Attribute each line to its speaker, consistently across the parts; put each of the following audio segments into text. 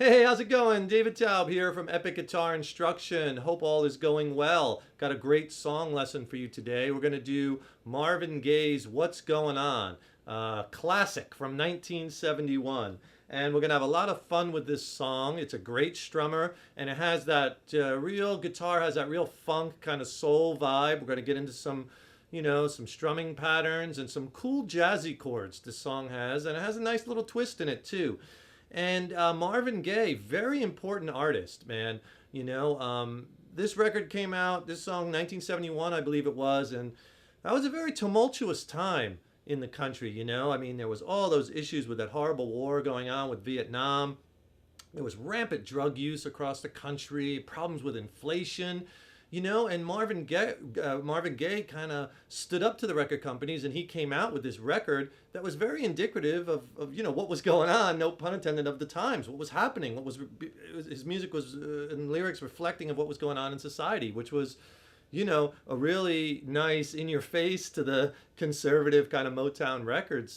Speaker 1: Hey, how's it going? David Taub here from Epic Guitar Instruction. Hope all is going well. Got a great song lesson for you today. We're going to do Marvin Gaye's What's Going On, classic from 1971. And we're going to have a lot of fun with this song. It's a great strummer, and it has that real guitar, has that real funk kind of soul vibe. We're going to get into some some strumming patterns and some cool jazzy chords this song has, and it has a nice little twist in it too. And Marvin Gaye, very important artist, man. This record came out, this song, 1971, I believe it was, and that was a very tumultuous time in the country, I mean, there was all those issues with that horrible war going on with Vietnam. There was rampant drug use across the country, problems with inflation. And Marvin Gaye kind of stood up to the record companies, and he came out with this record that was very indicative of what was going on, no pun intended, of the times, what was happening, his music was and lyrics reflecting of what was going on in society, which was, a really nice in your face to the conservative kind of Motown record.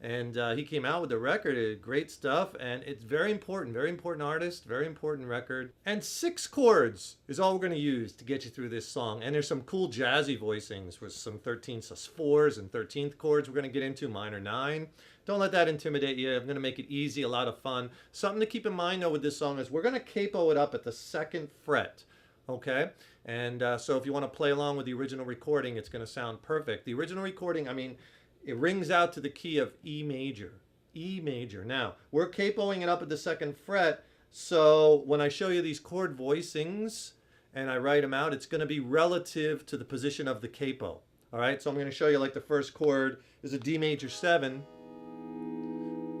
Speaker 1: And he came out with the record, great stuff, and it's very important artist, very important record. And 6 chords is all we're going to use to get you through this song. And there's some cool jazzy voicings with some 13th sus4s and 13th chords we're going to get into, minor 9. Don't let that intimidate you. I'm going to make it easy, a lot of fun. Something to keep in mind though with this song is we're going to capo it up at the 2nd fret. Okay, and so if you want to play along with the original recording, it's going to sound perfect. The original recording, I mean, it rings out to the key of E major. E major. Now, we're capoing it up at the 2nd fret, so when I show you these chord voicings and I write them out, it's going to be relative to the position of the capo. All right, so I'm going to show you like the first chord is a D major 7,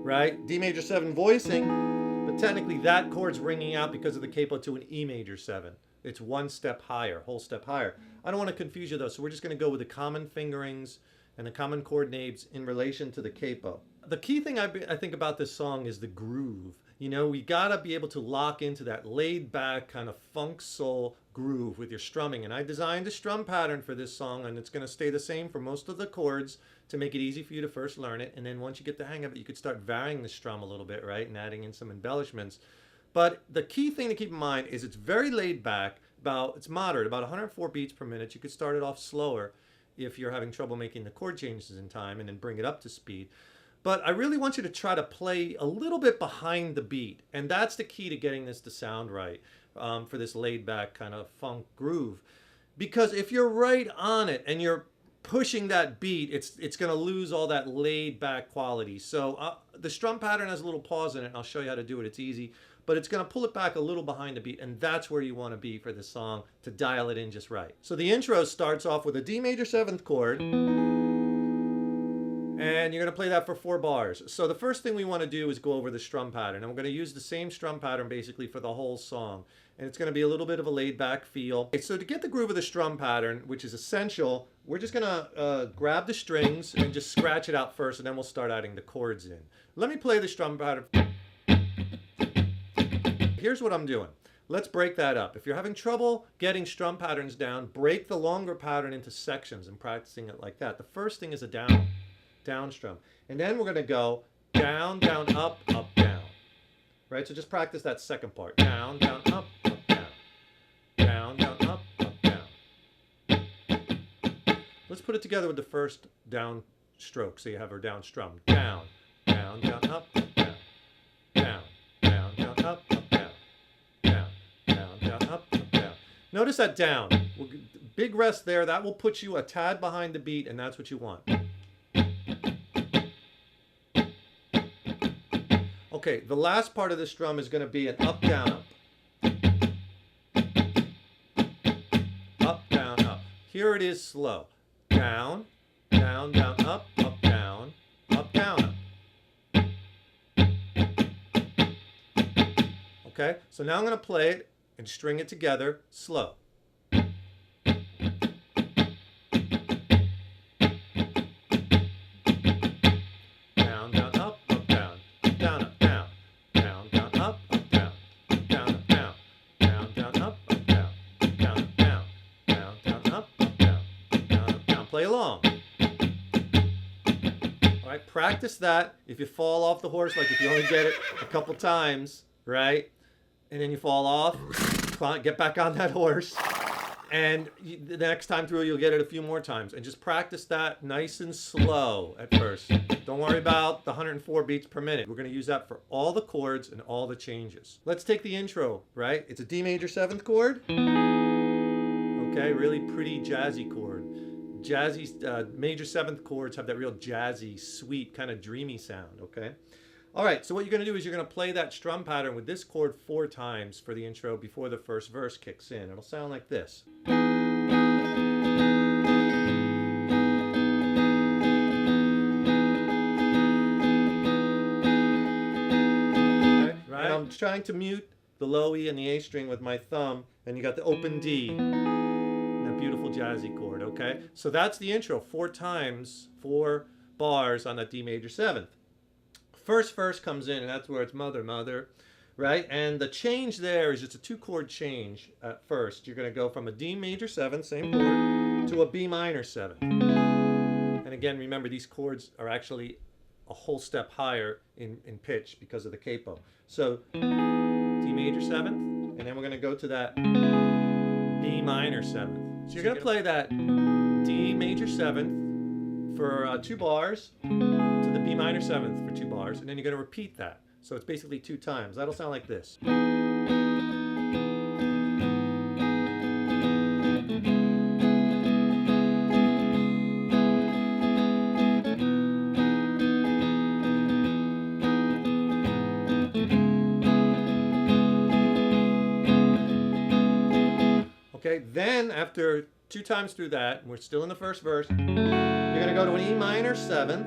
Speaker 1: right? D major 7 voicing, but technically that chord's ringing out because of the capo to an E major 7. It's one step higher, whole step higher. I don't want to confuse you though, so we're just going to go with the common fingerings and the common chord names in relation to the capo. The key thing I think about this song is the groove. We gotta be able to lock into that laid back kind of funk soul groove with your strumming. And I designed a strum pattern for this song, and it's gonna stay the same for most of the chords to make it easy for you to first learn it. And then once you get the hang of it, you could start varying the strum a little bit, right? And adding in some embellishments. But the key thing to keep in mind is it's very laid back, it's moderate, about 104 beats per minute. You could start it off slower if you're having trouble making the chord changes in time, and then bring it up to speed. But I really want you to try to play a little bit behind the beat, and that's the key to getting this to sound right for this laid back kind of funk groove. Because if you're right on it and you're pushing that beat, it's going to lose all that laid back quality. So the strum pattern has a little pause in it, and I'll show you how to do it. It's easy. But it's going to pull it back a little behind the beat, and that's where you want to be for this song to dial it in just right. So the intro starts off with a D major 7th chord, and you're going to play that for 4 bars. So the first thing we want to do is go over the strum pattern, and we're going to use the same strum pattern basically for the whole song, and it's going to be a little bit of a laid back feel. Okay, so to get the groove of the strum pattern, which is essential, we're just going to grab the strings and just scratch it out first, and then we'll start adding the chords in. Let me play the strum pattern. Here's what I'm doing. Let's break that up. If you're having trouble getting strum patterns down, break the longer pattern into sections and practicing it like that. The first thing is a down strum. And then we're going to go down, down, up, down. Right? So just practice that second part. Down, down, up, down. Down, down, up, down. Let's put it together with the first down stroke. So you have our down strum. Down, down, down, up, down. Down, down, down, up, down. Notice that down. Big rest there. That will put you a tad behind the beat, and that's what you want. Okay, the last part of the strum is going to be an up, down, up. Up, down, up. Here it is slow. Down, down, down, up, down, down, up. Okay, so now I'm going to play it and string it together slow. Down, down, up, down, down, up, down, down, down, up, down, down, up, down, down, down, up, down, down, up, down, down, down, up, down, down, up, down. Play along. All right, practice that. If you fall off the horse, like if you only get it a couple times, right? And then you fall off, get back on that horse, and the next time through you'll get it a few more times, and just practice that nice and slow at first. Don't worry about the 104 beats per minute. We're going to use that for all the chords and all the changes. Let's take the intro, right? It's a D major 7th chord. Okay, really pretty jazzy chord. Jazzy major 7th chords have that real jazzy, sweet, kind of dreamy sound, okay? All right, so what you're going to do is you're going to play that strum pattern with this chord 4 times for the intro before the first verse kicks in. It'll sound like this. Okay, right? And I'm trying to mute the low E and the A string with my thumb, and you got the open D, and that beautiful jazzy chord, okay? So that's the intro, 4 times, 4 bars on that D major 7th. First verse comes in, and that's where it's mother, mother, right? And the change there is just a 2-chord change at first. You're going to go from a D major 7, same chord, to a B minor 7. And again, remember, these chords are actually a whole step higher in pitch because of the capo. So D major 7th, and then we're going to go to that B minor 7th. So you're going to play that D major 7th for 2 bars, to the B minor 7th for 2 bars, and then you're going to repeat that. So it's basically 2 times. That'll sound like this. Okay, then after 2 times through that, and we're still in the first verse, you're going to go to an E minor 7th,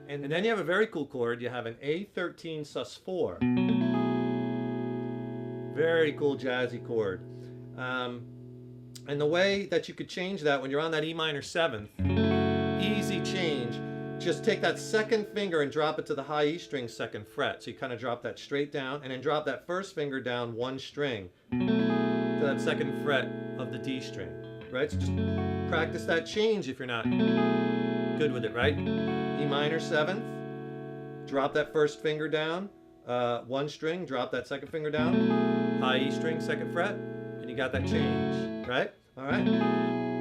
Speaker 1: and then you have a very cool chord. You have an A13 sus4. Very cool jazzy chord. And the way that you could change that when you're on that E minor 7th, easy change, just take that 2nd finger and drop it to the high E string 2nd fret. So you kind of drop that straight down, and then drop that 1st finger down 1 string to that 2nd fret of the D string, right? So just practice that change if you're not good with it, right? E minor 7th, drop that 1st finger down, 1 string, drop that 2nd finger down, high E string 2nd fret, and you got that change, right? All right.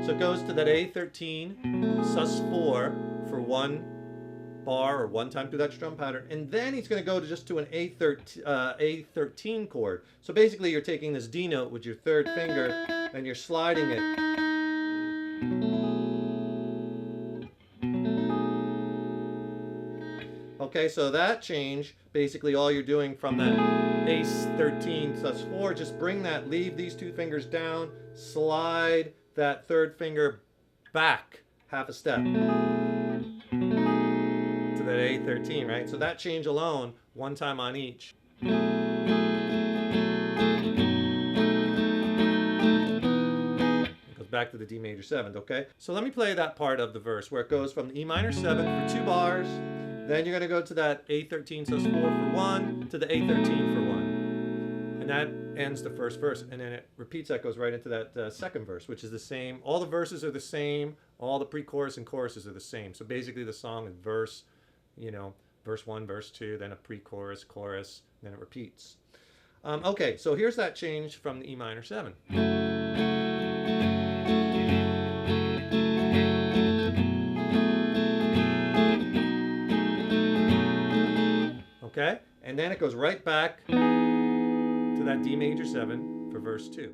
Speaker 1: So it goes to that A13 sus4 for 1 bar or 1 time through that strum pattern, and then he's going to go to just to an A13 chord. So basically you're taking this D note with your 3rd finger and you're sliding it. Okay, so that change, basically all you're doing from that A13 sus4, just bring that, leave these 2 fingers down, slide that 3rd finger back half a step to that A13, right? So that change alone, 1 time on each. It goes back to the D major 7th, okay? So let me play that part of the verse where it goes from the E minor 7th for 2 bars, then you're going to go to that A13 sus4 for 1, to the A13 for 1. And that ends the first verse. And then it repeats, that goes right into that 2nd verse, which is the same. All the verses are the same. All the pre-chorus and choruses are the same. So basically the song is verse, verse 1, verse 2, then a pre-chorus, chorus, then it repeats. Okay, so here's that change from the E minor 7. Okay, and then it goes right back to that D major 7 for verse 2.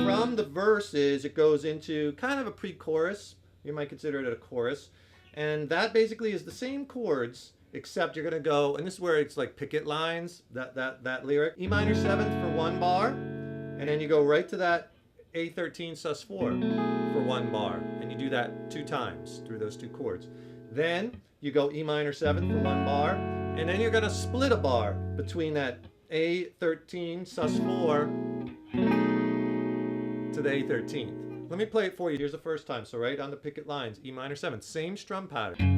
Speaker 1: From the verses, it goes into kind of a pre-chorus. You might consider it a chorus. And that basically is the same chords, except you're going to go, and this is where it's like picket lines, that lyric. E minor 7th for 1 bar, and then you go right to that A13 sus4 for 1 bar. And you do that 2 times through those 2 chords. Then you go E minor 7th for 1 bar, and then you're going to split a bar between that A13 sus4 to the A13th. Let me play it for you. Here's the first time. So right on the picket lines, E minor 7, same strum pattern.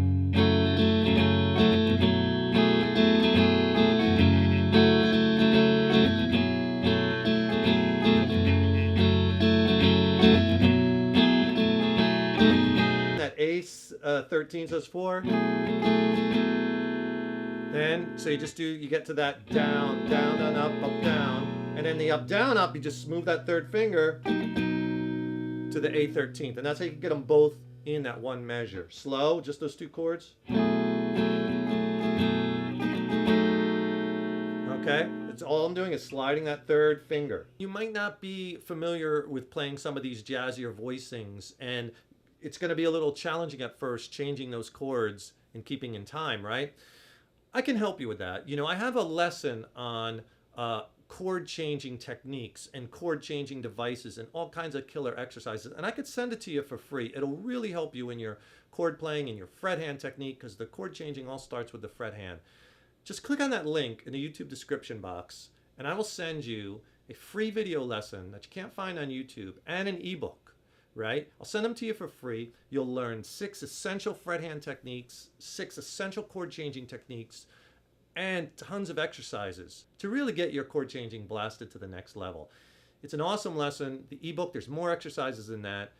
Speaker 1: A13 sus4. Then, so you get to that down, down, down, up, down. And then the up, down, up, you just move that third finger to the A13th. And that's how you can get them both in that one measure. Slow, just those two chords. Okay? It's all I'm doing is sliding that third finger. You might not be familiar with playing some of these jazzier voicings, and it's going to be a little challenging at first, changing those chords and keeping in time, right? I can help you with that. You know, I have a lesson on chord changing techniques and chord changing devices and all kinds of killer exercises, and I could send it to you for free. It'll really help you in your chord playing and your fret hand technique, because the chord changing all starts with the fret hand. Just click on that link in the YouTube description box, and I will send you a free video lesson that you can't find on YouTube and an ebook. Right? I'll send them to you for free. You'll learn 6 essential fret hand techniques, 6 essential chord changing techniques, and tons of exercises to really get your chord changing blasted to the next level. It's an awesome lesson. The ebook, there's more exercises than that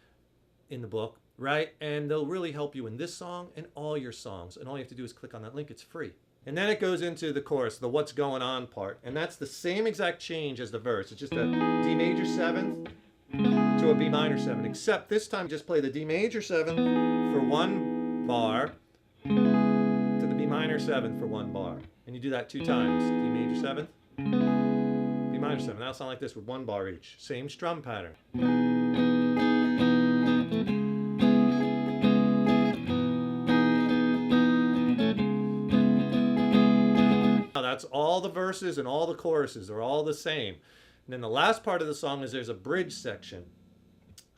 Speaker 1: in the book, right? And they'll really help you in this song and all your songs. And all you have to do is click on that link. It's free. And then it goes into the chorus, the what's going on part. And that's the same exact change as the verse. It's just a D major 7th to a B minor 7, except this time just play the D major 7 for 1 bar to the B minor 7 for 1 bar. And you do that 2 times. D major 7, B minor 7. That'll sound like this with 1 bar each. Same strum pattern. Now that's all the verses and all the choruses are all the same. And then the last part of the song is there's a bridge section.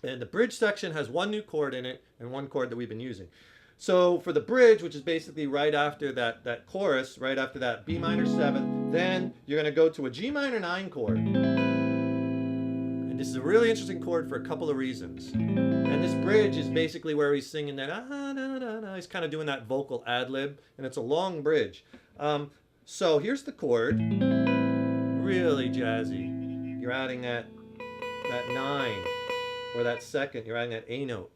Speaker 1: And the bridge section has 1 new chord in it and 1 chord that we've been using. So for the bridge, which is basically right after that chorus, right after that B minor 7, then you're going to go to a G minor 9 chord. And this is a really interesting chord for a couple of reasons. And this bridge is basically where he's singing that, he's kind of doing that vocal ad-lib, and it's a long bridge. So here's the chord, really jazzy. You're adding that 9, or that second, you're adding that A note,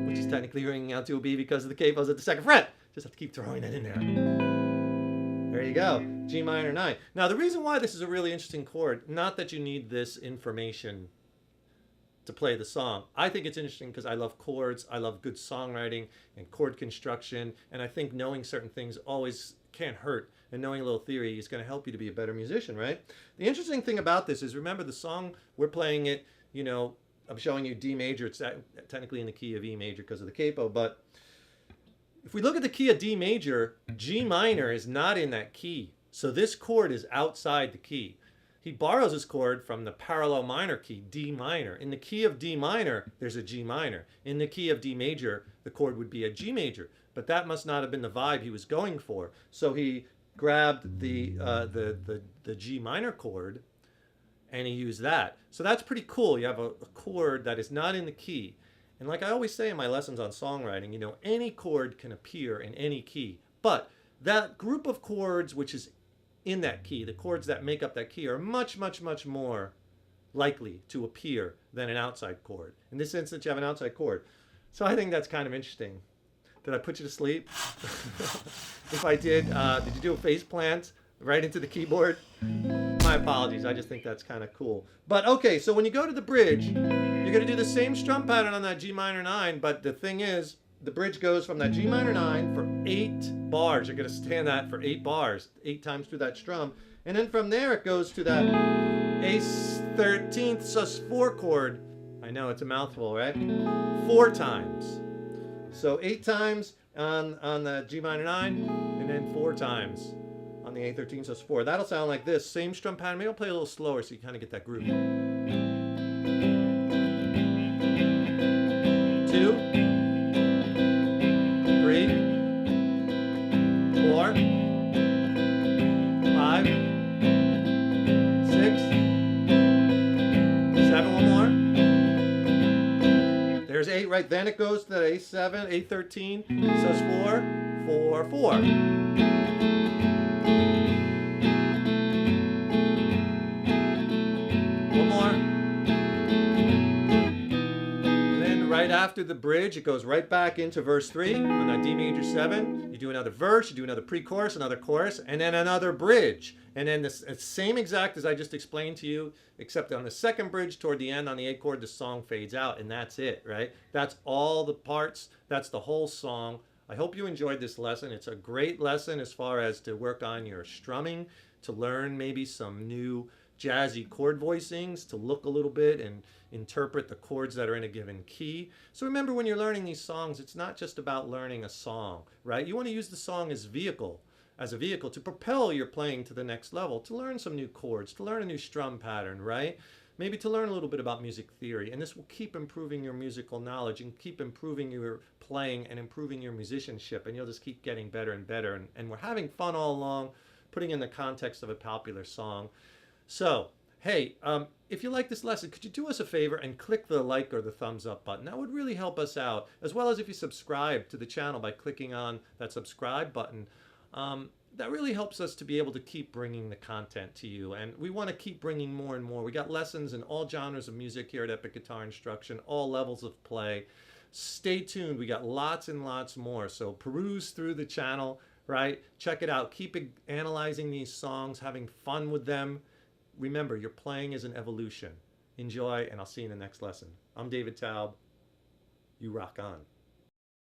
Speaker 1: which is technically ringing out to a B because of the capos at the 2nd fret. Just have to keep throwing that in there. There you go, G minor 9. Now the reason why this is a really interesting chord, not that you need this information to play the song. I think it's interesting because I love chords, I love good songwriting and chord construction, and I think knowing certain things always can't hurt. And knowing a little theory is going to help you to be a better musician, right? The interesting thing about this is, remember the song, we're playing it, you know, I'm showing you D major. It's technically in the key of E major because of the capo, but if we look at the key of D major, G minor is not in that key. So this chord is outside the key. He borrows his chord from the parallel minor key, D minor. In the key of D minor, there's a G minor. In the key of D major, the chord would be a G major. But that must not have been the vibe he was going for. So he grabbed the G minor chord and he used that. So that's pretty cool. You have a chord that is not in the key. And like I always say in my lessons on songwriting, you know, any chord can appear in any key. But that group of chords which is in that key, the chords that make up that key, are much, much, much more likely to appear than an outside chord. In this instance, you have an outside chord. So I think that's kind of interesting. Did I put you to sleep? If I did you do a face plant right into the keyboard? My apologies, I just think that's kind of cool. But okay, so when you go to the bridge, you're going to do the same strum pattern on that G minor 9, but the thing is, the bridge goes from that G minor 9 for 8 bars. You're going to stand that for 8 bars, 8 times through that strum. And then from there it goes to that A13th sus4 chord. I know, it's a mouthful, right? 4 times. So 8 times on the G minor 9, and then 4 times on the A13 sus4. That'll sound like this. Same strum pattern. Maybe I'll play a little slower so you kind of get that groove. 2, 3, 4, 5, right, then it goes to the A7, A13, sus4, 4, 4. One more. And then right after the bridge, it goes right back into verse 3 on that D major 7. You do another verse, you do another pre-chorus, another chorus, and then another bridge. And then the same exact as I just explained to you, except on the second bridge toward the end on the A chord, the song fades out, and that's it, right? That's all the parts. That's the whole song. I hope you enjoyed this lesson. It's a great lesson as far as to work on your strumming, to learn maybe some new jazzy chord voicings, to look a little bit and interpret the chords that are in a given key. So remember, when you're learning these songs, it's not just about learning a song, right? You want to use the song as a vehicle to propel your playing to the next level, to learn some new chords, to learn a new strum pattern, right? Maybe to learn a little bit about music theory. And this will keep improving your musical knowledge and keep improving your playing and improving your musicianship. And you'll just keep getting better and better. And we're having fun all along, putting in the context of a popular song. So, hey, if you like this lesson, could you do us a favor and click the like or the thumbs up button? That would really help us out, as well as if you subscribe to the channel by clicking on that subscribe button. That really helps us to be able to keep bringing the content to you, and we want to keep bringing more and more. We got lessons in all genres of music here at Epic Guitar Instruction, all levels of play. Stay tuned. We got lots and lots more, so peruse through the channel, right? Check it out. Keep analyzing these songs, having fun with them. Remember, your playing is an evolution. Enjoy, and I'll see you in the next lesson. I'm David Taub. You rock on.